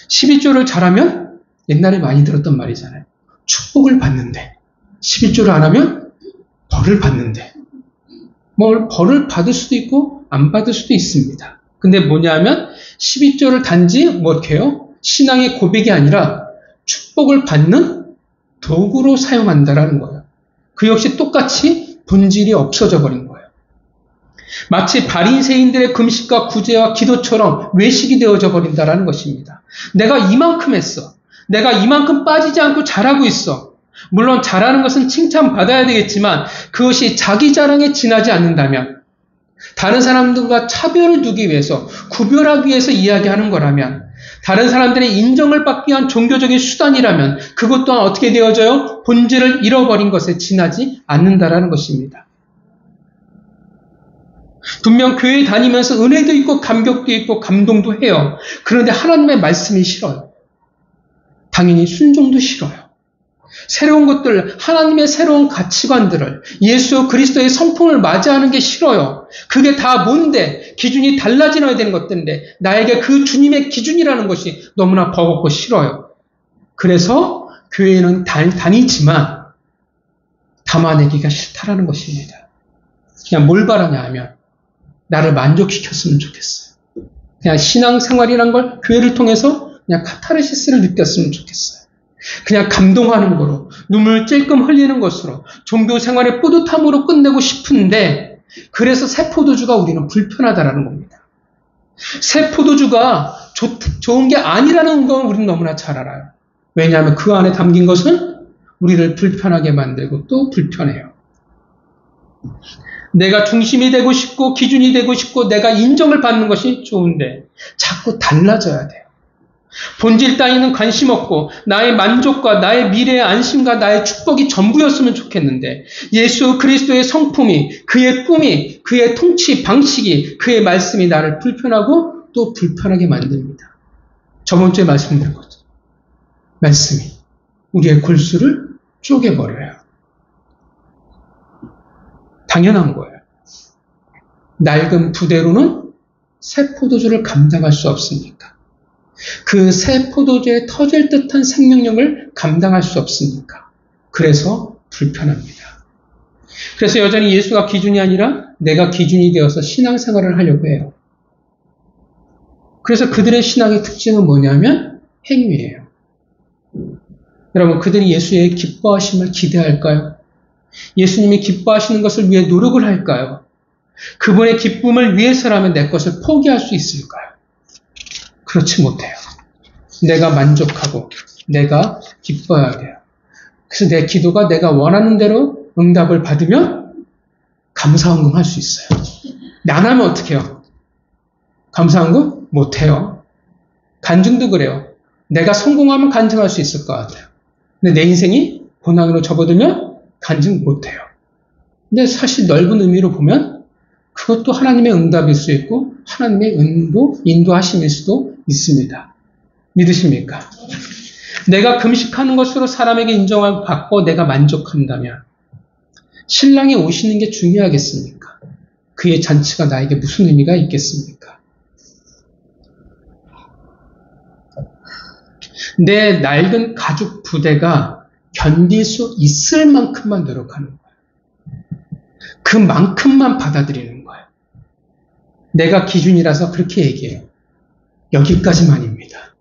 11조를 잘하면 옛날에 많이 들었던 말이잖아요. 축복을 받는데 11조를 안 하면 벌을 받는데 벌을 받을 수도 있고 안 받을 수도 있습니다. 근데 뭐냐면 12조를 단지 이렇게 해요? 신앙의 고백이 아니라 축복을 받는 도구로 사용한다라는 거예요. 그 역시 똑같이 본질이 없어져 버린 거예요. 마치 바리새인들의 금식과 구제와 기도처럼 외식이 되어져 버린다라는 것입니다. 내가 이만큼 했어. 내가 이만큼 빠지지 않고 잘하고 있어. 물론 잘하는 것은 칭찬받아야 되겠지만 그것이 자기 자랑에 지나지 않는다면 다른 사람들과 차별을 두기 위해서 구별하기 위해서 이야기하는 거라면 다른 사람들의 인정을 받기 위한 종교적인 수단이라면 그것 또한 어떻게 되어져요? 본질을 잃어버린 것에 지나지 않는다라는 것입니다. 분명 교회 다니면서 은혜도 있고 감격도 있고 감동도 해요. 그런데 하나님의 말씀이 싫어요. 당연히 순종도 싫어요. 새로운 것들, 하나님의 새로운 가치관들을 예수 그리스도의 성품을 맞이하는 게 싫어요. 그게 다 뭔데? 기준이 달라져야 되는 것들인데 나에게 그 주님의 기준이라는 것이 너무나 버겁고 싫어요. 그래서 교회는 다니지만 담아내기가 싫다라는 것입니다. 그냥 뭘 바라냐 하면 나를 만족시켰으면 좋겠어요. 그냥 신앙생활이란 걸 교회를 통해서 그냥 카타르시스를 느꼈으면 좋겠어요. 그냥 감동하는 거로 눈물 찔끔 흘리는 것으로 종교 생활의 뿌듯함으로 끝내고 싶은데 그래서 새 포도주가 우리는 불편하다라는 겁니다. 새 포도주가 좋은 게 아니라는 건 우리는 너무나 잘 알아요. 왜냐하면 그 안에 담긴 것은 우리를 불편하게 만들고 또 불편해요. 내가 중심이 되고 싶고 기준이 되고 싶고 내가 인정을 받는 것이 좋은데 자꾸 달라져야 돼요. 본질 따위는 관심 없고 나의 만족과 나의 미래의 안심과 나의 축복이 전부였으면 좋겠는데 예수 그리스도의 성품이 그의 꿈이 그의 통치 방식이 그의 말씀이 나를 불편하고 또 불편하게 만듭니다. 저번 주에 말씀드린 거죠. 말씀이 우리의 골수를 쪼개버려요. 당연한 거예요. 낡은 부대로는 새 포도주를 감당할 수 없으니까. 그 새 포도주에 터질 듯한 생명력을 감당할 수 없으니까. 그래서 불편합니다. 그래서 여전히 예수가 기준이 아니라 내가 기준이 되어서 신앙생활을 하려고 해요. 그래서 그들의 신앙의 특징은 뭐냐면 행위예요. 여러분, 그들이 예수의 기뻐하심을 기대할까요? 예수님이 기뻐하시는 것을 위해 노력을 할까요? 그분의 기쁨을 위해서라면 내 것을 포기할 수 있을까요? 그렇지 못해요. 내가 만족하고 내가 기뻐해야 돼요. 그래서 내 기도가 내가 원하는 대로 응답을 받으면 감사헌금 할 수 있어요. 안 하면 어떻게 해요? 감사헌금? 못해요. 간증도 그래요. 내가 성공하면 간증할 수 있을 것 같아요. 근데 내 인생이 고난으로 접어들면 간증 못해요. 근데 사실 넓은 의미로 보면 그것도 하나님의 응답일 수 있고 하나님의 인도하심일 수도 있습니다. 믿으십니까? 내가 금식하는 것으로 사람에게 인정을 받고 내가 만족한다면 신랑이 오시는 게 중요하겠습니까? 그의 잔치가 나에게 무슨 의미가 있겠습니까? 내 낡은 가죽 부대가 견딜 수 있을 만큼만 노력하는 거예요. 그만큼만 받아들이는 거예요. 내가 기준이라서 그렇게 얘기해요. 여기까지만입니다.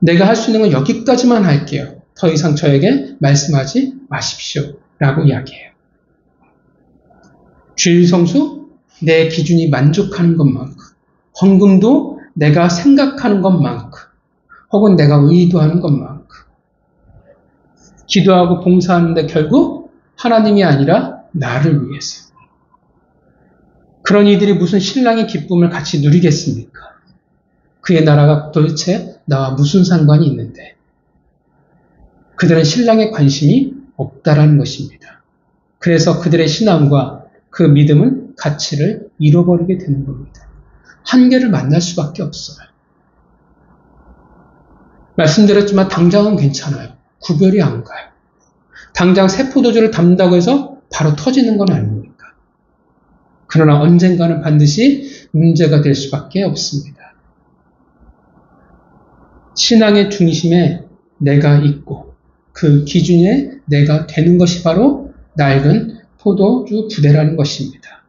내가 할 수 있는 건 여기까지만 할게요. 더 이상 저에게 말씀하지 마십시오. 라고 이야기해요. 주일성수, 내 기준이 만족하는 것만큼, 헌금도 내가 생각하는 것만큼, 혹은 내가 의도하는 것만큼, 기도하고 봉사하는데 결국 하나님이 아니라 나를 위해서. 그런 이들이 무슨 신랑의 기쁨을 같이 누리겠습니까? 그의 나라가 도대체 나와 무슨 상관이 있는데? 그들은 신랑의 관심이 없다라는 것입니다. 그래서 그들의 신앙과 그 믿음은 가치를 잃어버리게 되는 겁니다. 한계를 만날 수밖에 없어요. 말씀드렸지만 당장은 괜찮아요. 구별이 안 가요. 당장 새 포도주를 담는다고 해서 바로 터지는 건 아닙니까? 그러나 언젠가는 반드시 문제가 될 수밖에 없습니다. 신앙의 중심에 내가 있고 그 기준에 내가 되는 것이 바로 낡은 포도주 부대라는 것입니다.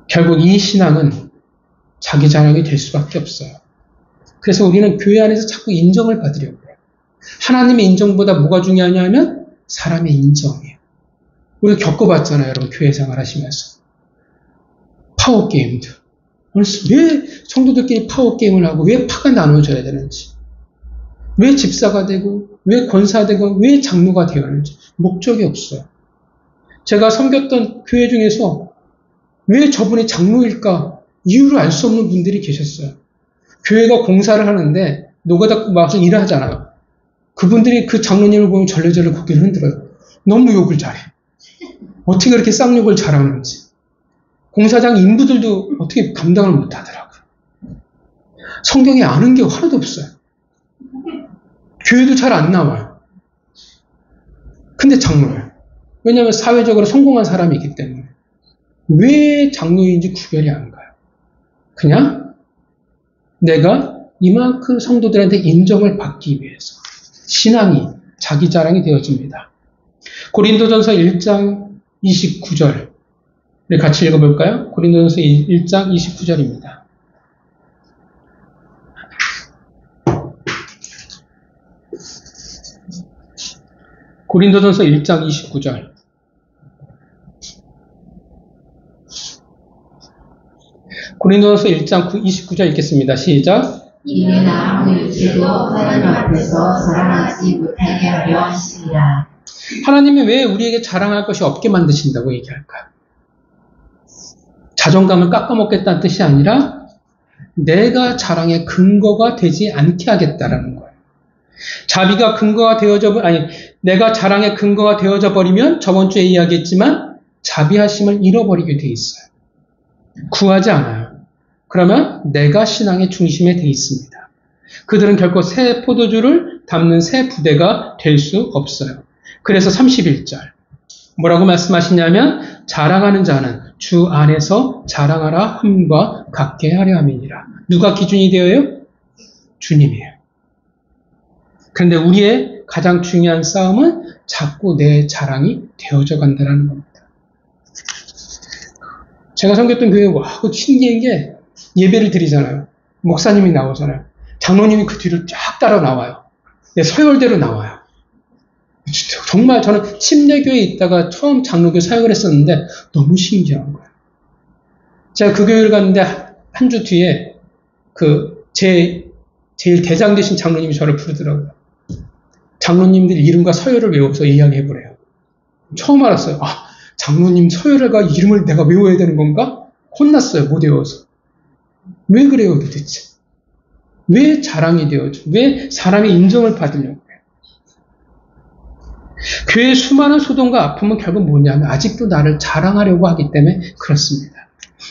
결국 이 신앙은 자기 자랑이 될 수밖에 없어요. 그래서 우리는 교회 안에서 자꾸 인정을 받으려고 해요. 하나님의 인정보다 뭐가 중요하냐 하면 사람의 인정이에요. 우리가 겪어봤잖아요. 여러분 교회 생활 하시면서. 파워게임도. 왜 성도들끼리 파워게임을 하고 왜 파가 나눠져야 되는지, 왜 집사가 되고 왜 권사가 되고 왜 장로가 되어야 하는지 목적이 없어요. 제가 섬겼던 교회 중에서 왜 저분이 장로일까 이유를 알 수 없는 분들이 계셨어요. 교회가 공사를 하는데 노가다 와서 일을 하잖아요. 그분들이 그 장로님을 보면 절레절레 고개를 흔들어요. 너무 욕을 잘해. 어떻게 그렇게 쌍욕을 잘하는지. 공사장 인부들도 어떻게 감당을 못하더라고요. 성경에 아는 게 하나도 없어요. 교회도 잘 안 나와요. 근데 장로예요. 왜냐하면 사회적으로 성공한 사람이기 때문에. 왜 장로인지 구별이 안 가요. 그냥 내가 이만큼 성도들한테 인정을 받기 위해서 신앙이 자기 자랑이 되어집니다. 고린도전서 1장 29절 같이 읽어볼까요? 고린도전서 1장 29절입니다. 고린도전서 1장 29절. 고린도전서 1장 29절 읽겠습니다. 시작. 이는 아무 일체도 하나님 앞에서 자랑하지 못하게 하려 하시니라. 하나님이 왜 우리에게 자랑할 것이 없게 만드신다고 얘기할까요? 자존감을 깎아먹겠다는 뜻이 아니라 내가 자랑의 근거가 되지 않게 하겠다라는 거예요. 자비가 근거가 내가 자랑의 근거가 되어져 버리면 저번 주에 이야기했지만 자비하심을 잃어버리게 돼 있어요. 구하지 않아요. 그러면 내가 신앙의 중심에 돼 있습니다. 그들은 결코 새 포도주를 담는 새 부대가 될 수 없어요. 그래서 31절 뭐라고 말씀하시냐면 자랑하는 자는 주 안에서 자랑하라 함과 같게 하려 함이니라. 누가 기준이 되어요? 주님이에요. 그런데 우리의 가장 중요한 싸움은 자꾸 내 자랑이 되어져 간다는 겁니다. 제가 섬겼던 교회 와, 신기한 게 예배를 드리잖아요. 목사님이 나오잖아요. 장로님이 그 뒤를 쫙 따라 나와요. 서열대로 나와요. 정말 저는 침례교회에 있다가 처음 장로교 사역을 했었는데 너무 신기한 거예요. 제가 그 교회를 갔는데 한 주 뒤에 제일 대장 되신 장로님이 저를 부르더라고요. 장로님들 이름과 서열을 외워서 이야기해보래요. 처음 알았어요. 장로님 서열과 이름을 내가 외워야 되는 건가? 혼났어요. 못 외워서. 왜 그래요 도대체? 왜 자랑이 되어줘? 왜 사람의 인정을 받으려고 해요? 교회의 수많은 소동과 아픔은 결국 뭐냐면 아직도 나를 자랑하려고 하기 때문에 그렇습니다.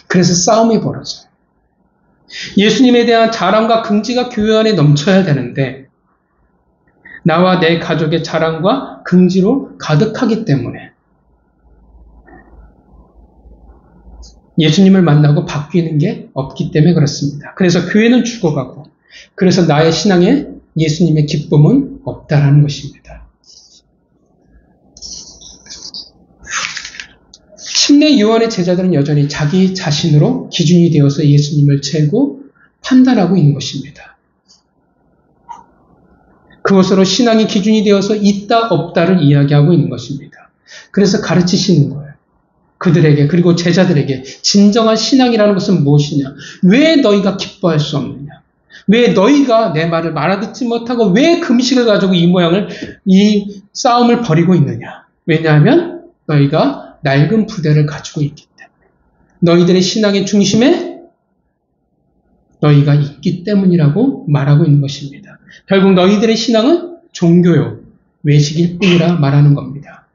그래서 싸움이 벌어져요. 예수님에 대한 자랑과 긍지가 교회 안에 넘쳐야 되는데 나와 내 가족의 자랑과 긍지로 가득하기 때문에 예수님을 만나고 바뀌는 게 없기 때문에 그렇습니다. 그래서 교회는 죽어가고 그래서 나의 신앙에 예수님의 기쁨은 없다라는 것입니다. 침례 요한의 제자들은 여전히 자기 자신으로 기준이 되어서 예수님을 재고 판단하고 있는 것입니다. 그것으로 신앙이 기준이 되어서 있다 없다를 이야기하고 있는 것입니다. 그래서 가르치시는 거예요. 그들에게 그리고 제자들에게 진정한 신앙이라는 것은 무엇이냐? 왜 너희가 기뻐할 수 없느냐? 왜 너희가 내 말을 알아듣지 못하고 왜 금식을 가지고 이 싸움을 벌이고 있느냐? 왜냐하면 너희가 낡은 부대를 가지고 있기 때문에 너희들의 신앙의 중심에 너희가 있기 때문이라고 말하고 있는 것입니다. 결국 너희들의 신앙은 종교요, 외식일 뿐이라 말하는 겁니다.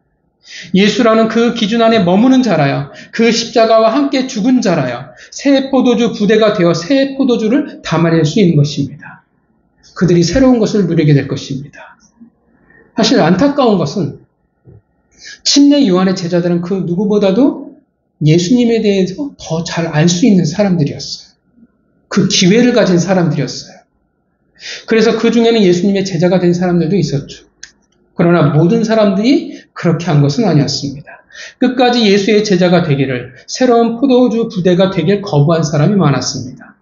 예수라는 그 기준 안에 머무는 자라야 그 십자가와 함께 죽은 자라야 새 포도주 부대가 되어 새 포도주를 담아낼 수 있는 것입니다. 그들이 새로운 것을 누리게 될 것입니다. 사실 안타까운 것은 침례 요한의 제자들은 그 누구보다도 예수님에 대해서 더 잘 알 수 있는 사람들이었어요. 그 기회를 가진 사람들이었어요. 그래서 그 중에는 예수님의 제자가 된 사람들도 있었죠. 그러나 모든 사람들이 그렇게 한 것은 아니었습니다. 끝까지 예수의 제자가 되기를, 새로운 포도주 부대가 되길 거부한 사람이 많았습니다.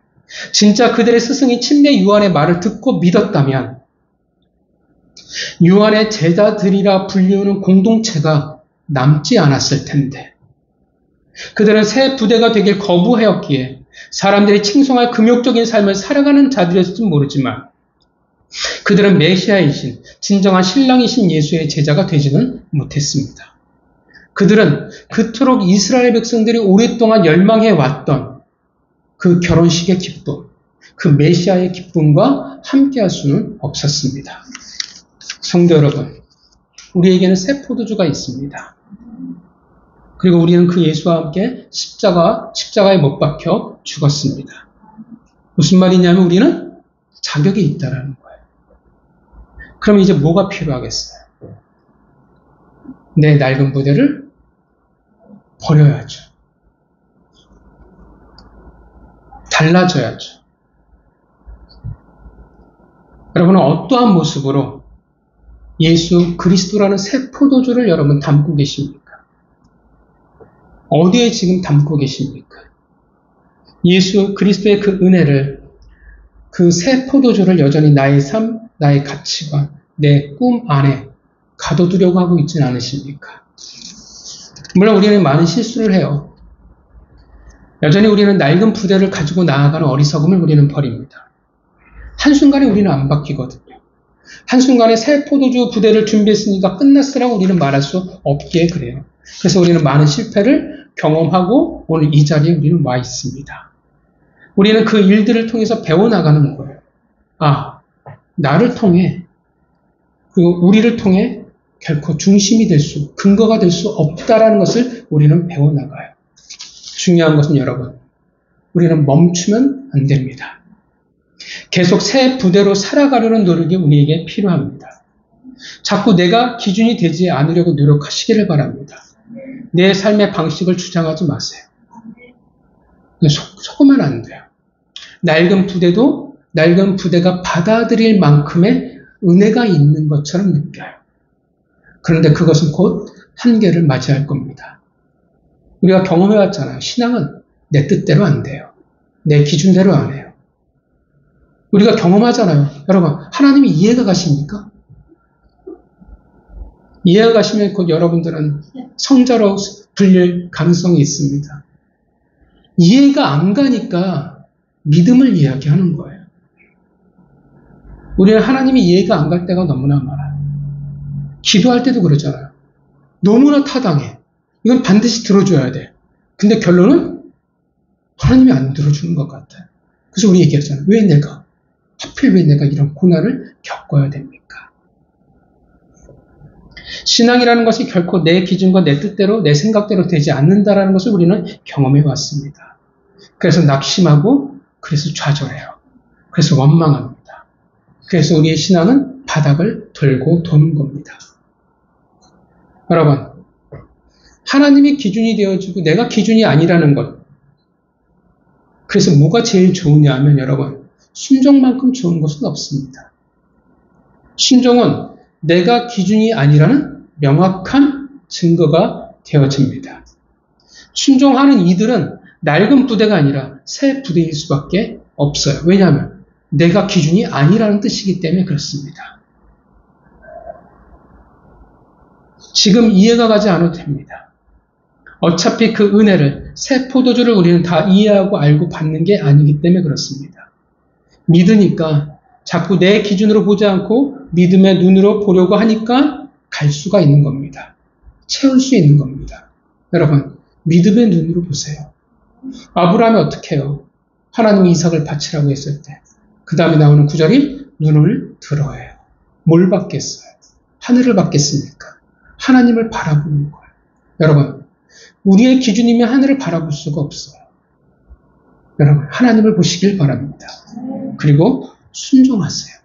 진짜 그들의 스승이 침례 요한의 말을 듣고 믿었다면 요한의 제자들이라 불리우는 공동체가 남지 않았을 텐데 그들은 새 부대가 되길 거부하였기에 사람들이 칭송할 금욕적인 삶을 살아가는 자들이었을지 모르지만 그들은 메시아이신 진정한 신랑이신 예수의 제자가 되지는 못했습니다. 그들은 그토록 이스라엘 백성들이 오랫동안 열망해왔던 그 결혼식의 기쁨, 그 메시아의 기쁨과 함께할 수는 없었습니다. 성도 여러분, 우리에게는 새 포도주가 있습니다. 그리고 우리는 그 예수와 함께 십자가에 못 박혀 죽었습니다. 무슨 말이냐면 우리는 자격이 있다라는 거예요. 그럼 이제 뭐가 필요하겠어요? 내 낡은 부대를 버려야죠. 달라져야죠. 여러분은 어떠한 모습으로 예수 그리스도라는 새 포도주를 여러분 담고 계십니까? 어디에 지금 담고 계십니까? 예수 그리스도의 그 은혜를, 그 새 포도주를 여전히 나의 삶, 나의 가치관, 내 꿈 안에 가둬두려고 하고 있지는 않으십니까? 물론 우리는 많은 실수를 해요. 여전히 우리는 낡은 부대를 가지고 나아가는 어리석음을 우리는 버립니다. 한순간에 우리는 안 바뀌거든요. 한순간에 새 포도주 부대를 준비했으니까 끝났으라고 우리는 말할 수 없기에 그래요. 그래서 우리는 많은 실패를 경험하고 오늘 이 자리에 우리는 와 있습니다. 우리는 그 일들을 통해서 배워나가는 거예요. 나를 통해, 그리고 우리를 통해 결코 중심이 될 수, 근거가 될 수 없다라는 것을 우리는 배워나가요. 중요한 것은 여러분, 우리는 멈추면 안 됩니다. 계속 새 부대로 살아가려는 노력이 우리에게 필요합니다. 자꾸 내가 기준이 되지 않으려고 노력하시기를 바랍니다. 내 삶의 방식을 주장하지 마세요. 속으면 안 돼요. 낡은 부대가 받아들일 만큼의 은혜가 있는 것처럼 느껴요. 그런데 그것은 곧 한계를 맞이할 겁니다. 우리가 경험해왔잖아요. 신앙은 내 뜻대로 안 돼요. 내 기준대로 안 해요. 우리가 경험하잖아요. 여러분, 하나님이 이해가 가십니까? 이해가 가시면 곧 여러분들은 성자로 불릴 가능성이 있습니다. 이해가 안 가니까 믿음을 이야기하는 거예요. 우리는 하나님이 이해가 안 갈 때가 너무나 많아요. 기도할 때도 그러잖아요. 너무나 타당해. 이건 반드시 들어줘야 돼. 근데 결론은 하나님이 안 들어주는 것 같아요. 그래서 우리 얘기하잖아요. 하필 왜 내가 이런 고난을 겪어야 됩니까? 신앙이라는 것이 결코 내 기준과 내 뜻대로, 내 생각대로 되지 않는다라는 것을 우리는 경험해 왔습니다. 그래서 낙심하고, 그래서 좌절해요. 그래서 원망합니다. 그래서 우리의 신앙은 바닥을 돌고 도는 겁니다. 여러분, 하나님이 기준이 되어주고 내가 기준이 아니라는 것. 그래서 뭐가 제일 좋으냐 하면 여러분, 순종만큼 좋은 것은 없습니다. 순종은 내가 기준이 아니라는 명확한 증거가 되어집니다. 순종하는 이들은 낡은 부대가 아니라 새 부대일 수밖에 없어요. 왜냐하면 내가 기준이 아니라는 뜻이기 때문에 그렇습니다. 지금 이해가 가지 않아도 됩니다. 어차피 그 은혜를, 새 포도주를 우리는 다 이해하고 알고 받는 게 아니기 때문에 그렇습니다. 믿으니까 자꾸 내 기준으로 보지 않고 믿음의 눈으로 보려고 하니까 갈 수가 있는 겁니다. 채울 수 있는 겁니다. 여러분, 믿음의 눈으로 보세요. 아브라함이 어떻게 해요? 하나님이 이삭을 바치라고 했을 때 그 다음에 나오는 구절이 눈을 들어요. 뭘 받겠어요? 하늘을 받겠습니까? 하나님을 바라보는 거예요. 여러분, 우리의 기준이면 하늘을 바라볼 수가 없어요. 여러분, 하나님을 보시길 바랍니다. 그리고 순종하세요.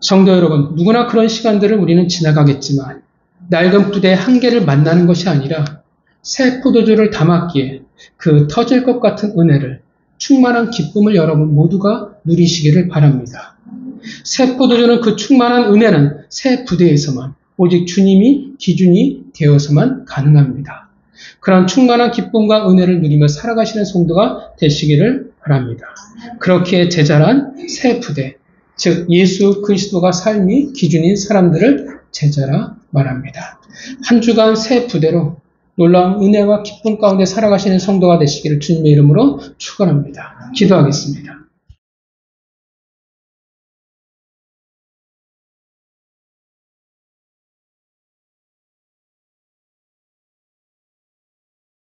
성도 여러분, 누구나 그런 시간들을 우리는 지나가겠지만 낡은 부대의 한계를 만나는 것이 아니라 새 포도주를 담았기에 그 터질 것 같은 은혜를, 충만한 기쁨을 여러분 모두가 누리시기를 바랍니다. 새 포도주는, 그 충만한 은혜는 새 부대에서만, 오직 주님이 기준이 되어서만 가능합니다. 그런 충만한 기쁨과 은혜를 누리며 살아가시는 성도가 되시기를 바랍니다. 그렇게 제자란 새 부대, 즉 예수 그리스도가 삶이 기준인 사람들을 제자라 말합니다. 한 주간 새 부대로 놀라운 은혜와 기쁨 가운데 살아가시는 성도가 되시기를 주님의 이름으로 축원합니다. 기도하겠습니다.